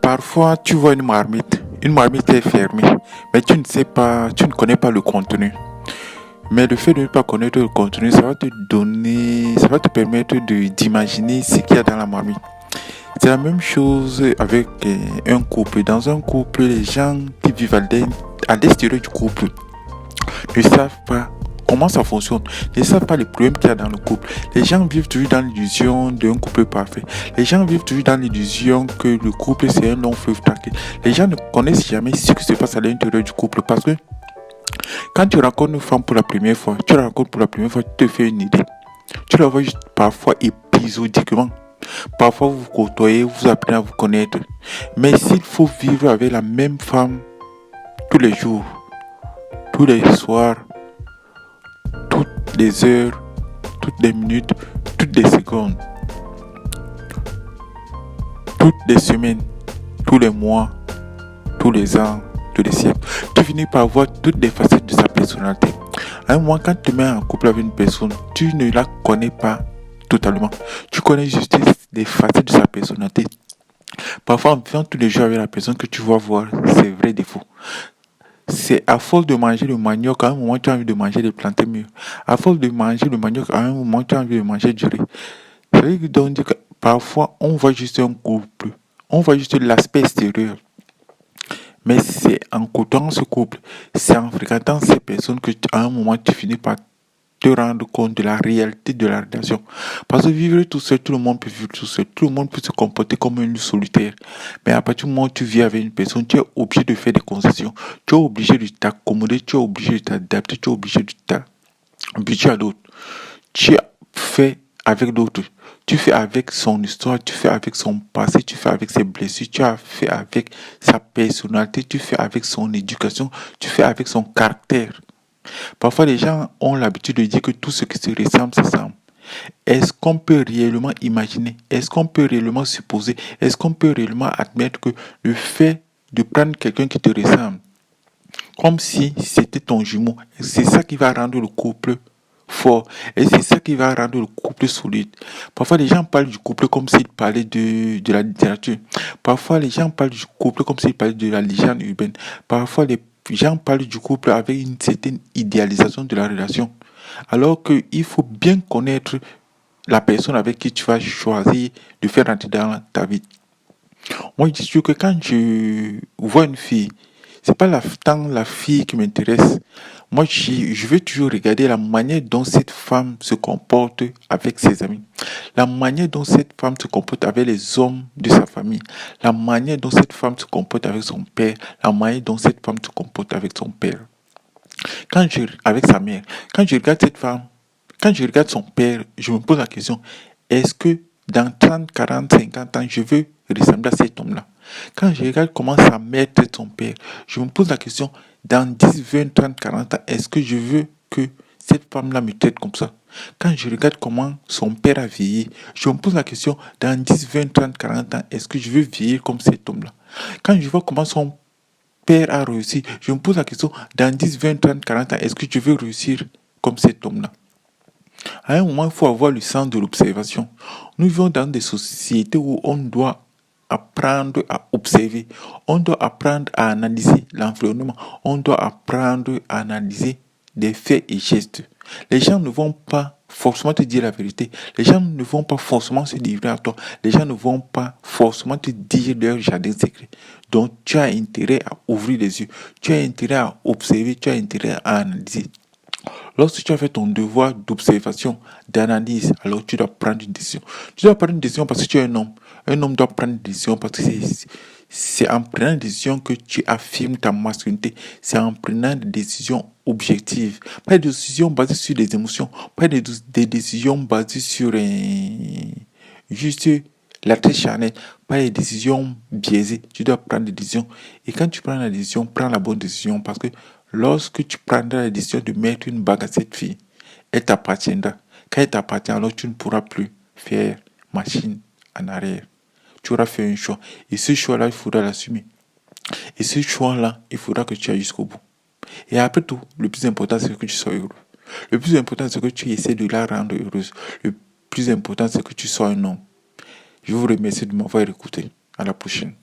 Parfois, tu vois une marmite est fermée, mais tu ne sais pas, tu ne connais pas le contenu. Mais le fait de ne pas connaître le contenu, ça va te permettre d'imaginer ce qu'il y a dans la marmite. C'est la même chose avec un couple. Dans un couple, les gens qui vivent à l'extérieur du couple ne savent pas comment ça fonctionne, ne savent pas les problèmes qu'il y a dans le couple. Les gens vivent toujours dans l'illusion d'un couple parfait. Les gens vivent toujours dans l'illusion que le couple c'est un long fleuve tranquille. Les gens ne connaissent jamais ce qui se passe à l'intérieur du couple parce que quand tu rencontres une femme pour la première fois, tu te fais une idée. Tu la vois juste parfois épisodiquement. Parfois vous vous côtoyez, vous apprenez à vous connaître. Mais s'il faut vivre avec la même femme tous les jours, tous les soirs, toutes les heures, toutes les minutes, toutes les secondes, toutes les semaines, tous les mois, tous les ans, tous les siècles, tu finis par voir toutes les facettes de sa personnalité. À un moment, quand tu te mets en couple avec une personne, tu ne la connais pas totalement. Tu connais juste les facettes de sa personnalité. Parfois, en vivant tous les jours avec la personne que tu vas voir ses vrais défauts. C'est à force de manger le manioc, à un moment tu as envie de manger des plantains mûrs. À force de manger le manioc, à un moment tu as envie de manger du riz. Ça veut donc dire que parfois on voit juste un couple, on voit juste l'aspect extérieur. Mais c'est en côtoyant ce couple, c'est en fréquentant ces personnes que à un moment tu finis par te rendre compte de la réalité de la relation. Parce que vivre tout seul, tout le monde peut vivre tout seul. Tout le monde peut se comporter comme un loup solitaire. Mais à partir du moment où tu vis avec une personne, tu es obligé de faire des concessions. Tu es obligé de t'accommoder, tu es obligé de t'adapter, tu es obligé de t'habituer à l'autre. Tu fais avec l'autre. Tu fais avec son histoire, tu fais avec son passé, tu fais avec ses blessures, tu as fait avec sa personnalité, tu fais avec son éducation, tu fais avec son caractère. Parfois, les gens ont l'habitude de dire que tout ce qui se ressemble s'assemble. Est-ce qu'on peut réellement imaginer? Est-ce qu'on peut réellement supposer? Est-ce qu'on peut réellement admettre que le fait de prendre quelqu'un qui te ressemble, comme si c'était ton jumeau, c'est ça qui va rendre le couple fort et c'est ça qui va rendre le couple solide. Parfois, les gens parlent du couple comme s'ils parlaient de la littérature. Parfois, les gens parlent du couple comme s'ils parlaient de la légende urbaine. Parfois, les gens parlent du couple avec une certaine idéalisation de la relation. Alors qu'il faut bien connaître la personne avec qui tu vas choisir de faire entrer dans ta vie. Moi, je dis toujours que quand je vois une fille, c'est pas tant la fille qui m'intéresse. Moi, je veux toujours regarder la manière dont cette femme se comporte avec ses amis. La manière dont cette femme se comporte avec les hommes de sa famille. La manière dont cette femme se comporte avec son père. La manière dont cette femme se comporte avec son père. Avec sa mère. Quand je regarde cette femme, quand je regarde son père, je me pose la question, est-ce que dans 30, 40, 50 ans, je veux ressembler à cet homme-là? Quand je regarde comment sa mère traite son père, je me pose la question, dans 10, 20, 30, 40 ans, est-ce que je veux que cette femme-là me traite comme ça? Quand je regarde comment son père a vieilli, je me pose la question, dans 10, 20, 30, 40 ans, est-ce que je veux vieillir comme cet homme-là? Quand je vois comment son père a réussi, je me pose la question, dans 10, 20, 30, 40 ans, est-ce que je veux réussir comme cet homme-là? À un moment, il faut avoir le sens de l'observation. Nous vivons dans des sociétés où on doit apprendre à observer. On doit apprendre à analyser l'environnement. On doit apprendre à analyser des faits et gestes. Les gens ne vont pas forcément te dire la vérité. Les gens ne vont pas forcément se livrer à toi. Les gens ne vont pas forcément te dire leur jardin secret. Donc, tu as intérêt à ouvrir les yeux. Tu as intérêt à observer. Tu as intérêt à analyser. Lorsque tu as fait ton devoir d'observation, d'analyse, alors tu dois prendre une décision. Tu dois prendre une décision parce que tu es un homme. Un homme doit prendre une décision parce que c'est en prenant une décision que tu affirmes ta masculinité. C'est en prenant des décisions objectives. Pas des décisions basées sur des émotions. Pas des décisions basées sur juste la tête charnelle. Pas des décisions biaisées. Tu dois prendre des décisions. Et quand tu prends la décision, prends la bonne décision parce que lorsque tu prendras la décision de mettre une bague à cette fille, elle t'appartiendra. Quand elle t'appartient, alors tu ne pourras plus faire machine en arrière. Tu auras fait un choix. Et ce choix-là, il faudra l'assumer. Et ce choix-là, il faudra que tu ailles jusqu'au bout. Et après tout, le plus important, c'est que tu sois heureux. Le plus important, c'est que tu essaies de la rendre heureuse. Le plus important, c'est que tu sois un homme. Je vous remercie de m'avoir écouté. À la prochaine.